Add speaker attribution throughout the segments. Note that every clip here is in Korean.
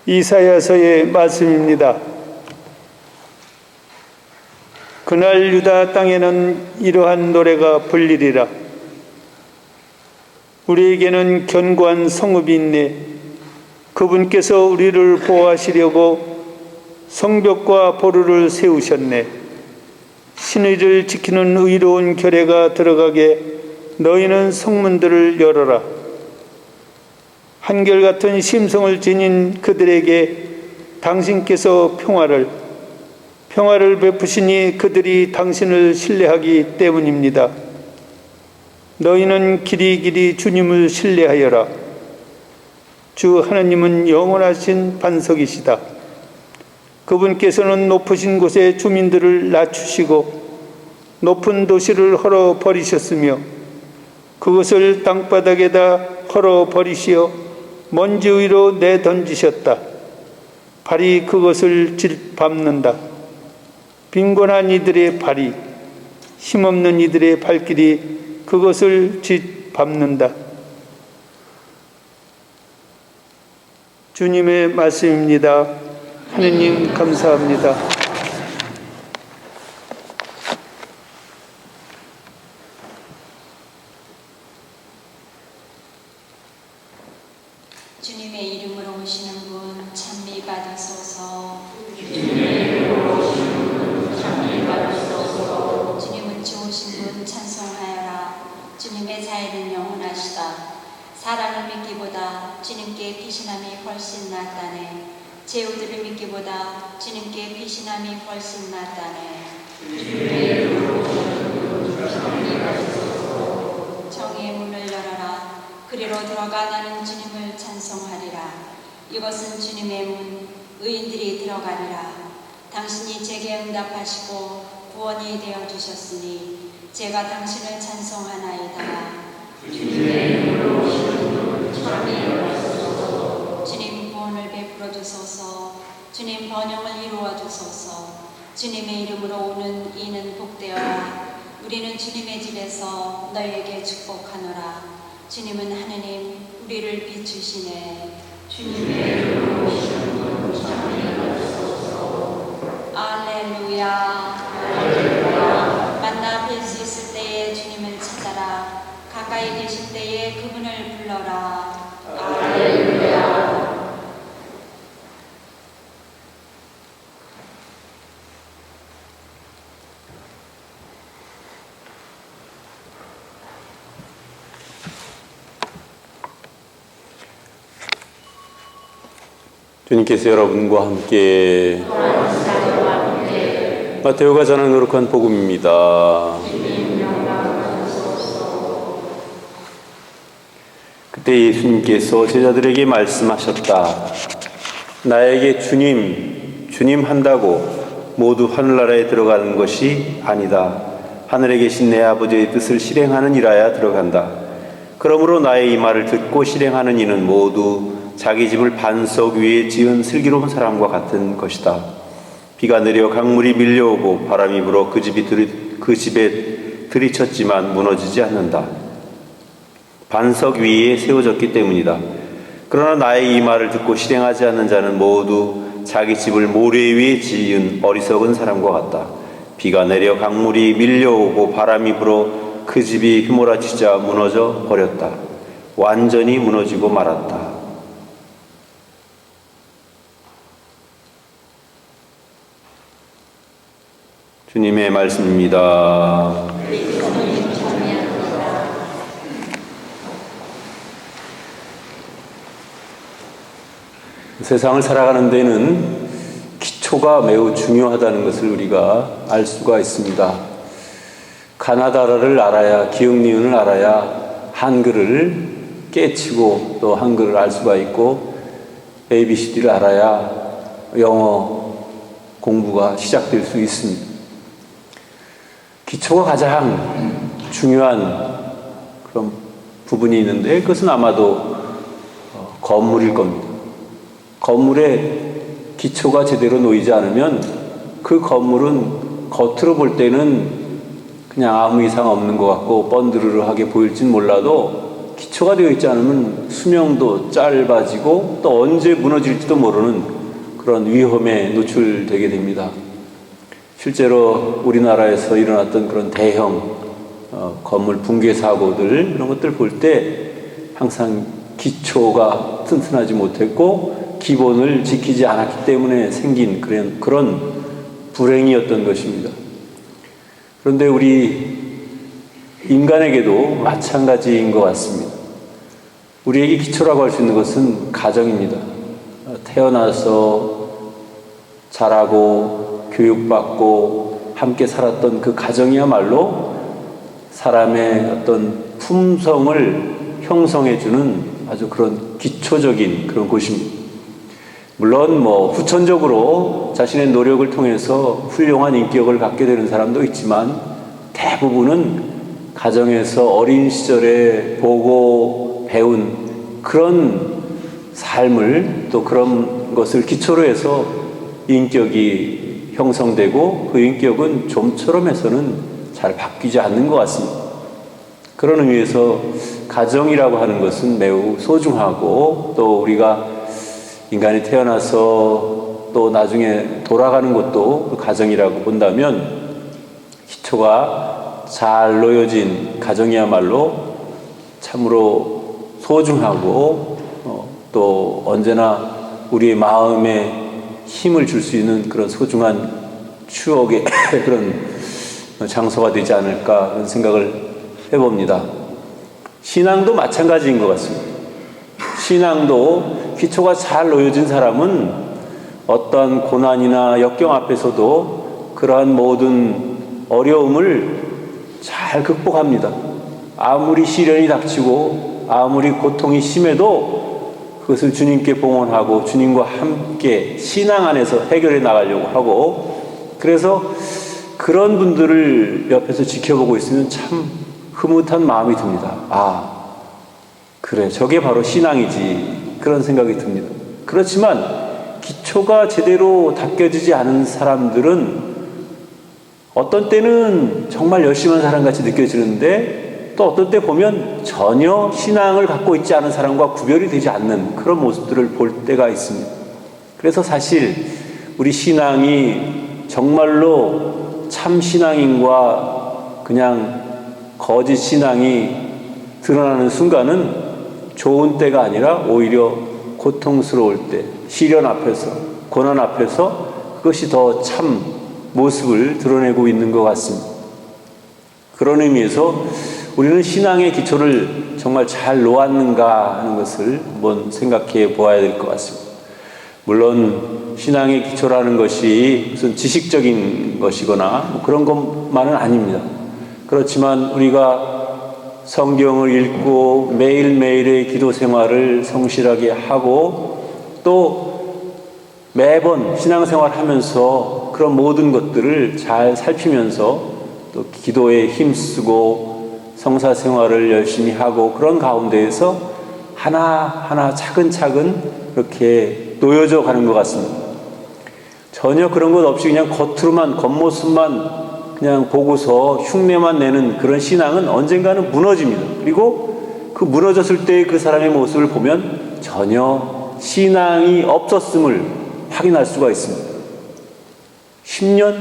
Speaker 1: 이사야서의 말씀입니다. 그날 유다 땅에는 이러한 노래가 불리리라. 우리에게는 견고한 성읍이 있네. 그분께서 우리를 보호하시려고 성벽과 보루를 세우셨네. 신의를 지키는 의로운 결례가 들어가게 너희는 성문들을 열어라. 한결같은 심성을 지닌 그들에게 당신께서 평화를 베푸시니 그들이 당신을 신뢰하기 때문입니다. 너희는 길이 주님을 신뢰하여라. 주 하나님은 영원하신 반석이시다. 그분께서는 높으신 곳에 주민들을 낮추시고 높은 도시를 헐어 버리셨으며 그것을 땅바닥에다 헐어 버리시어 먼지 위로 내던지셨다. 발이 그것을 짓밟는다. 빈곤한 이들의 발이, 힘없는 이들의 발길이 그것을 짓밟는다. 주님의 말씀입니다. 하느님 감사합니다.
Speaker 2: 주님의 이름으로 오시는 분 찬미 받으소서. 주님은 좋으신 분 찬송하여라. 주님의 자애는 영원하시다. 사람을 믿기보다 주님께 피신함이 훨씬 낫다네. 제후들을 믿기보다 주님께 피신함이 훨씬 낫다네. 정의의 문을 열어라. 그리로 들어가 나는 주님을 찬송하리라. 이것은 주님의 문, 의인들이 들어가리라. 당신이 제게 응답하시고 구원이 되어 주셨으니 제가 당신을 찬송하나이다. 주님 구원을 베풀어 주소서. 주님 번영을 이루어 주소서. 주님의 이름으로 오는 이는 복되어라. 우리는 주님의 집에서 너희에게 축복하노라. 주님은 하느님 우리를 비추시네. 주님의 이름으로 오시는 분 찬미 받으소서. 알렐루야. 만나 뵐 수 있을 때에 주님을 찾아라. 가까이 계실 때에 그분을 불러라. 알렐루야.
Speaker 3: 주님께서 여러분과 함께 마테오가 전한 거룩한 복음입니다. 그때 예수님께서 제자들에게 말씀하셨다. 나에게 주님 한다고 모두 하늘나라에 들어가는 것이 아니다. 하늘에 계신 내 아버지의 뜻을 실행하는 이라야 들어간다. 그러므로 나의 이 말을 듣고 실행하는 이는 모두 자기 집을 반석 위에 지은 슬기로운 사람과 같은 것이다. 비가 내려 강물이 밀려오고 바람이 불어 그 집에 들이쳤지만 무너지지 않는다. 반석 위에 세워졌기 때문이다. 그러나 나의 이 말을 듣고 실행하지 않는 자는 모두 자기 집을 모래 위에 지은 어리석은 사람과 같다. 비가 내려 강물이 밀려오고 바람이 불어 그 집이 휘몰아치자 무너져 버렸다. 완전히 무너지고 말았다. 주님의 말씀입니다. 세상을 살아가는 데는 기초가 매우 중요하다는 것을 우리가 알 수가 있습니다. 가나다라를 알아야, 기역니은을 알아야 한글을 깨치고 또 한글을 알 수가 있고 ABCD를 알아야 영어 공부가 시작될 수 있습니다. 기초가 가장 중요한 그런 부분이 있는데 그것은 아마도 건물일 겁니다. 건물의 기초가 제대로 놓이지 않으면 그 건물은 겉으로 볼 때는 그냥 아무 이상 없는 것 같고 번드르르하게 보일진 몰라도 기초가 되어 있지 않으면 수명도 짧아지고 또 언제 무너질지도 모르는 그런 위험에 노출되게 됩니다. 실제로 우리나라에서 일어났던 그런 대형 건물 붕괴 사고들 이런 것들 볼 때 항상 기초가 튼튼하지 못했고 기본을 지키지 않았기 때문에 생긴 그런 불행이었던 것입니다. 그런데 우리 인간에게도 마찬가지인 것 같습니다. 우리에게 기초라고 할 수 있는 것은 가정입니다. 태어나서 자라고 교육받고 함께 살았던 그 가정이야말로 사람의 어떤 품성을 형성해주는 아주 그런 기초적인 그런 곳입니다. 물론 후천적으로 자신의 노력을 통해서 훌륭한 인격을 갖게 되는 사람도 있지만 대부분은 가정에서 어린 시절에 보고 배운 그런 삶을 또 그런 것을 기초로 해서 인격이 형성되고 그 인격은 좀처럼 해서는 잘 바뀌지 않는 것 같습니다. 그런 의미에서 가정이라고 하는 것은 매우 소중하고 또 우리가 인간이 태어나서 또 나중에 돌아가는 것도 그 가정이라고 본다면 기초가 잘 놓여진 가정이야말로 참으로 소중하고 또 언제나 우리의 마음에 힘을 줄 수 있는 그런 소중한 추억의 그런 장소가 되지 않을까 그런 생각을 해봅니다. 신앙도 마찬가지인 것 같습니다. 신앙도 기초가 잘 놓여진 사람은 어떠한 고난이나 역경 앞에서도 그러한 모든 어려움을 잘 극복합니다. 아무리 시련이 닥치고 아무리 고통이 심해도 그것을 주님께 봉헌하고 주님과 함께 신앙 안에서 해결해 나가려고 하고, 그래서 그런 분들을 옆에서 지켜보고 있으면 참 흐뭇한 마음이 듭니다. 아, 그래, 저게 바로 신앙이지, 그런 생각이 듭니다. 그렇지만 기초가 제대로 닦여지지 않은 사람들은 어떤 때는 정말 열심히 한 사람같이 느껴지는데 또 어떤 때 보면 전혀 신앙을 갖고 있지 않은 사람과 구별이 되지 않는 그런 모습들을 볼 때가 있습니다. 그래서 사실 우리 신앙이 정말로 참 신앙인과 그냥 거짓 신앙이 드러나는 순간은 좋은 때가 아니라 오히려 고통스러울 때, 시련 앞에서, 고난 앞에서 그것이 더 참 모습을 드러내고 있는 것 같습니다. 그런 의미에서 우리는 신앙의 기초를 정말 잘 놓았는가 하는 것을 한번 생각해 보아야 될 것 같습니다. 물론 신앙의 기초라는 것이 무슨 지식적인 것이거나 그런 것만은 아닙니다. 그렇지만 우리가 성경을 읽고 매일매일의 기도 생활을 성실하게 하고 또 매번 신앙생활 하면서 그런 모든 것들을 잘 살피면서 또 기도에 힘쓰고 성사생활을 열심히 하고 그런 가운데에서 하나하나 차근차근 그렇게 놓여져 가는 것 같습니다. 전혀 그런 것 없이 그냥 겉으로만, 겉모습만 그냥 보고서 흉내만 내는 그런 신앙은 언젠가는 무너집니다. 그리고 그 무너졌을 때 그 사람의 모습을 보면 전혀 신앙이 없었음을 확인할 수가 있습니다. 10년,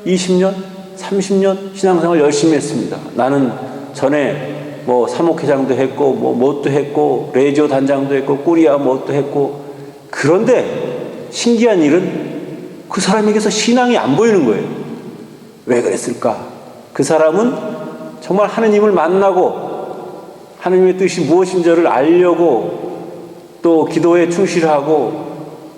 Speaker 3: 20년, 30년 신앙생활 열심히 했습니다. 나는 전에 사목회장도 했고 뭣도 했고 레지오 단장도 했고 꾸리아 뭣도 했고, 그런데 신기한 일은 그 사람에게서 신앙이 안 보이는 거예요. 왜 그랬을까? 그 사람은 정말 하느님을 만나고 하느님의 뜻이 무엇인지를 알려고 또 기도에 충실하고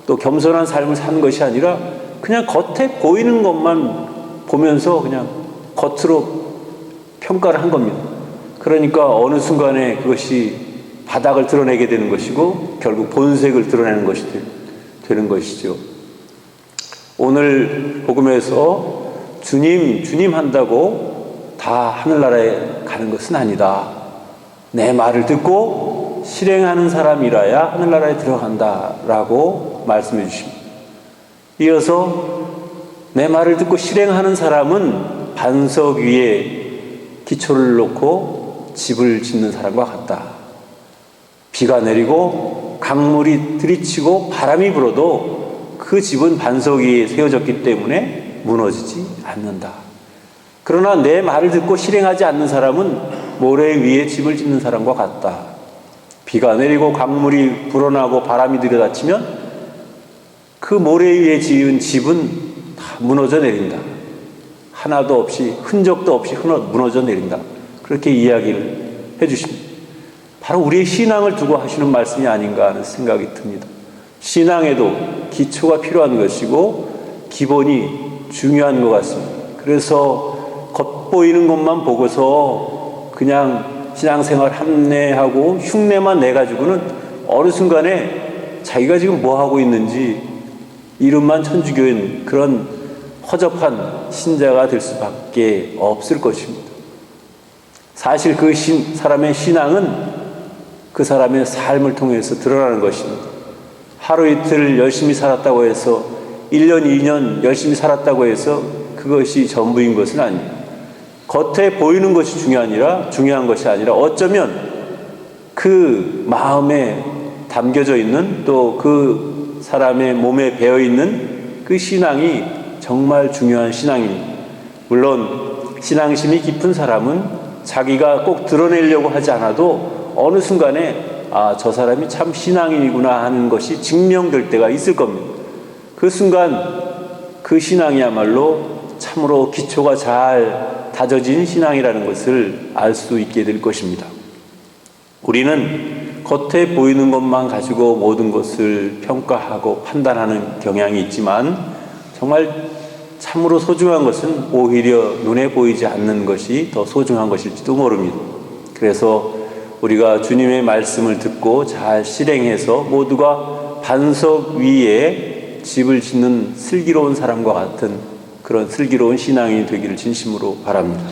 Speaker 3: 또 겸손한 삶을 사는 것이 아니라 그냥 겉에 보이는 것만 보면서 그냥 겉으로 평가를 한 겁니다. 그러니까 어느 순간에 그것이 바닥을 드러내게 되는 것이고 결국 본색을 드러내는 것이 되는 것이죠. 오늘 복음에서 주님 한다고 다 하늘나라에 가는 것은 아니다. 내 말을 듣고 실행하는 사람이라야 하늘나라에 들어간다라고 말씀해 주십니다. 이어서 내 말을 듣고 실행하는 사람은 반석 위에 기초를 놓고 집을 짓는 사람과 같다. 비가 내리고 강물이 들이치고 바람이 불어도 그 집은 반석 위에 세워졌기 때문에 무너지지 않는다. 그러나 내 말을 듣고 실행하지 않는 사람은 모래 위에 집을 짓는 사람과 같다. 비가 내리고 강물이 불어나고 바람이 들이닥치면 그 모래 위에 지은 집은 다 무너져 내린다. 하나도 없이, 흔적도 없이 무너져 내린다. 그렇게 이야기를 해주십니다. 바로 우리의 신앙을 두고 하시는 말씀이 아닌가 하는 생각이 듭니다. 신앙에도 기초가 필요한 것이고 기본이 중요한 것 같습니다. 그래서 겉보이는 것만 보고서 그냥 신앙생활 합례하고 흉내만 내가지고는 어느 순간에 자기가 지금 뭐 하고 있는지 이름만 천주교인 그런 허접한 신자가 될 수밖에 없을 것입니다. 사실 그 사람의 신앙은 그 사람의 삶을 통해서 드러나는 것입니다. 하루 이틀 열심히 살았다고 해서 1년, 2년 열심히 살았다고 해서 그것이 전부인 것은 아닙니다. 겉에 보이는 것이 중요한 것이 아니라 어쩌면 그 마음에 담겨져 있는 또 그 사람의 몸에 배어있는 그 신앙이 정말 중요한 신앙입니다. 물론 신앙심이 깊은 사람은 자기가 꼭 드러내려고 하지 않아도 어느 순간에 저 사람이 참 신앙인이구나 하는 것이 증명될 때가 있을 겁니다. 그 순간 그 신앙이야말로 참으로 기초가 잘 다져진 신앙이라는 것을 알 수 있게 될 것입니다. 우리는 겉에 보이는 것만 가지고 모든 것을 평가하고 판단하는 경향이 있지만 정말 참으로 소중한 것은 오히려 눈에 보이지 않는 것이 더 소중한 것일지도 모릅니다. 그래서 우리가 주님의 말씀을 듣고 잘 실행해서 모두가 반석 위에 집을 짓는 슬기로운 사람과 같은 그런 슬기로운 신앙이 되기를 진심으로 바랍니다.